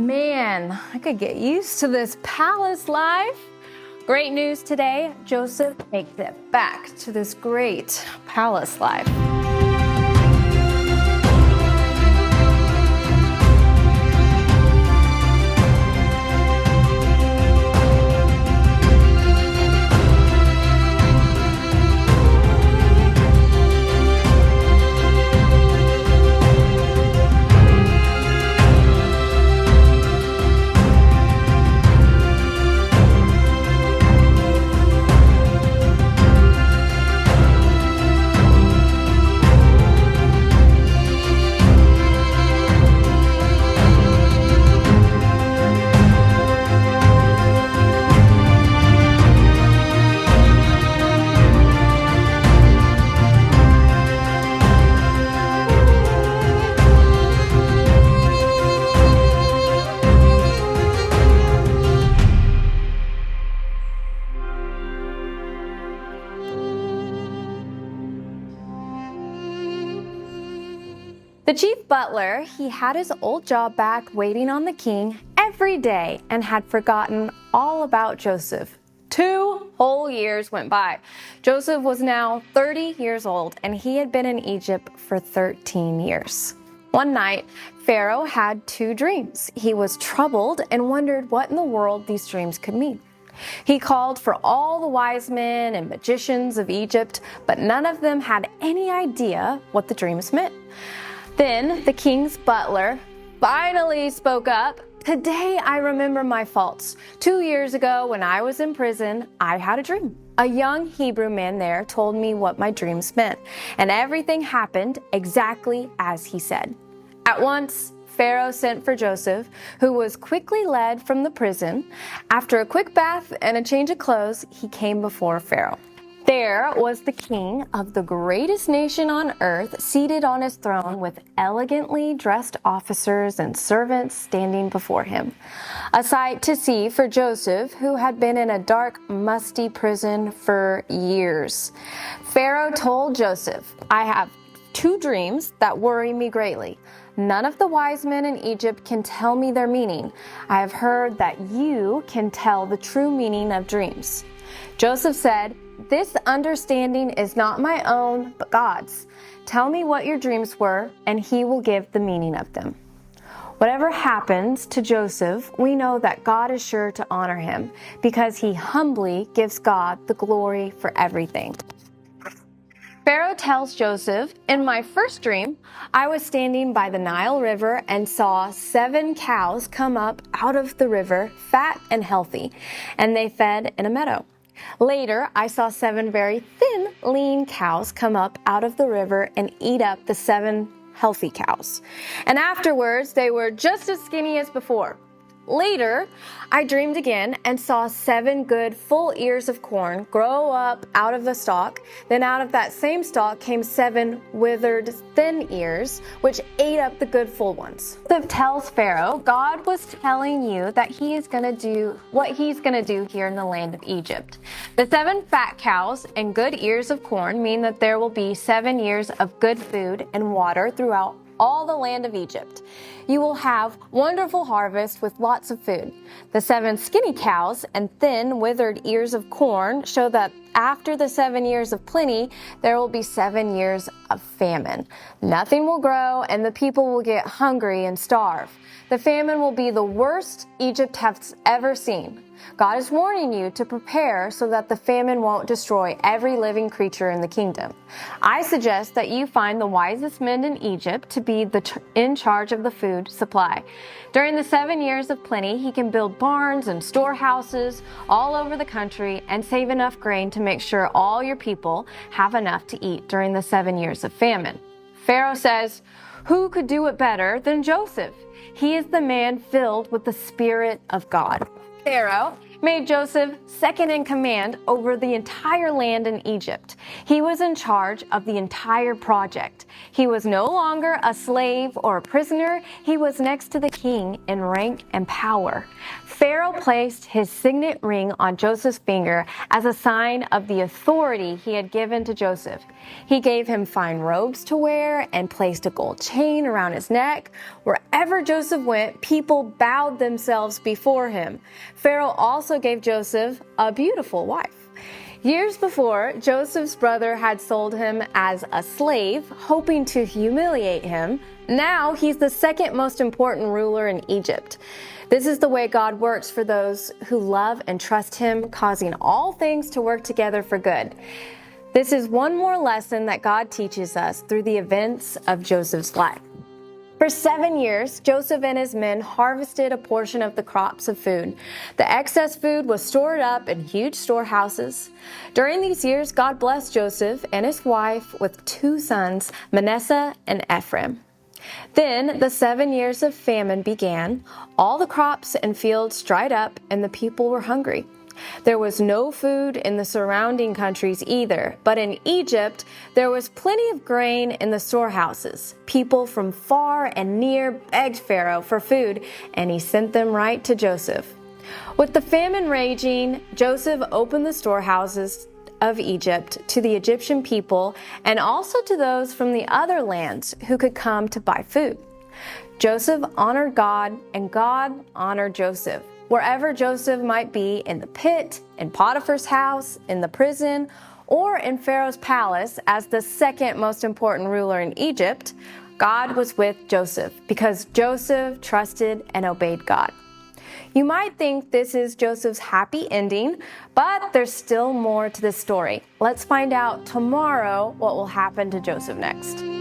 man, I could get used to this palace life. Great news today, Joseph makes it back to this great palace life. The chief butler, he had his old job back waiting on the king every day and had forgotten all about Joseph. 2 whole years went by. Joseph was now 30 years old and he had been in Egypt for 13 years. One night, Pharaoh had 2 dreams. He was troubled and wondered what in the world these dreams could mean. He called for all the wise men and magicians of Egypt, but none of them had any idea what the dreams meant. Then the king's butler finally spoke up. "Today I remember my faults. 2 years ago when I was in prison, I had a dream. A young Hebrew man there told me what my dreams meant, and everything happened exactly as he said." At once, Pharaoh sent for Joseph, who was quickly led from the prison. After a quick bath and a change of clothes, he came before Pharaoh. There was the king of the greatest nation on earth seated on his throne with elegantly dressed officers and servants standing before him. A sight to see for Joseph, who had been in a dark, musty prison for years. Pharaoh told Joseph, "I have 2 dreams that worry me greatly. None of the wise men in Egypt can tell me their meaning. I have heard that you can tell the true meaning of dreams." Joseph said, "This understanding is not my own, but God's. Tell me what your dreams were, and he will give the meaning of them." Whatever happens to Joseph, we know that God is sure to honor him because he humbly gives God the glory for everything. Pharaoh tells Joseph, "In my first dream, I was standing by the Nile River and saw 7 cows come up out of the river, fat and healthy, and they fed in a meadow. Later, I saw 7 very thin, lean cows come up out of the river and eat up the 7 healthy cows. And afterwards, they were just as skinny as before. Later, I dreamed again and saw 7 good full ears of corn grow up out of the stalk. Then out of that same stalk came 7 withered thin ears, which ate up the good full ones." Joseph tells Pharaoh, God was telling you that he is going to do what he's going to do here in the land of Egypt. The 7 fat cows and good ears of corn mean that there will be 7 years of good food and water throughout all the land of Egypt. You will have wonderful harvest with lots of food. The 7 skinny cows and thin withered ears of corn show that after the 7 years of plenty, there will be 7 years of famine. Nothing will grow and the people will get hungry and starve. The famine will be the worst Egypt has ever seen. God is warning you to prepare so that the famine won't destroy every living creature in the kingdom. I suggest that you find the wisest men in Egypt to be in charge of the food supply. During the 7 years of plenty, he can build barns and storehouses all over the country and save enough grain to make sure all your people have enough to eat during the 7 years of famine." Pharaoh says, "Who could do it better than Joseph? He is the man filled with the Spirit of God." Pharaoh made Joseph second in command over the entire land in Egypt. He was in charge of the entire project. He was no longer a slave or a prisoner. He was next to the king in rank and power. Pharaoh placed his signet ring on Joseph's finger as a sign of the authority he had given to Joseph. He gave him fine robes to wear and placed a gold chain around his neck. Wherever Joseph went, people bowed themselves before him. Pharaoh also gave Joseph a beautiful wife. Years before, Joseph's brother had sold him as a slave, hoping to humiliate him. Now he's the second most important ruler in Egypt. This is the way God works for those who love and trust him, causing all things to work together for good. This is one more lesson that God teaches us through the events of Joseph's life. For 7 years, Joseph and his men harvested a portion of the crops of food. The excess food was stored up in huge storehouses. During these years, God blessed Joseph and his wife with 2 sons, Manasseh and Ephraim. Then the 7 years of famine began. All the crops and fields dried up, and the people were hungry. There was no food in the surrounding countries either, but in Egypt, there was plenty of grain in the storehouses. People from far and near begged Pharaoh for food, and he sent them right to Joseph. With the famine raging, Joseph opened the storehouses of Egypt to the Egyptian people and also to those from the other lands who could come to buy food. Joseph honored God, and God honored Joseph. Wherever Joseph might be, in the pit, in Potiphar's house, in the prison, or in Pharaoh's palace as the second most important ruler in Egypt, God was with Joseph because Joseph trusted and obeyed God. You might think this is Joseph's happy ending, but there's still more to this story. Let's find out tomorrow what will happen to Joseph next.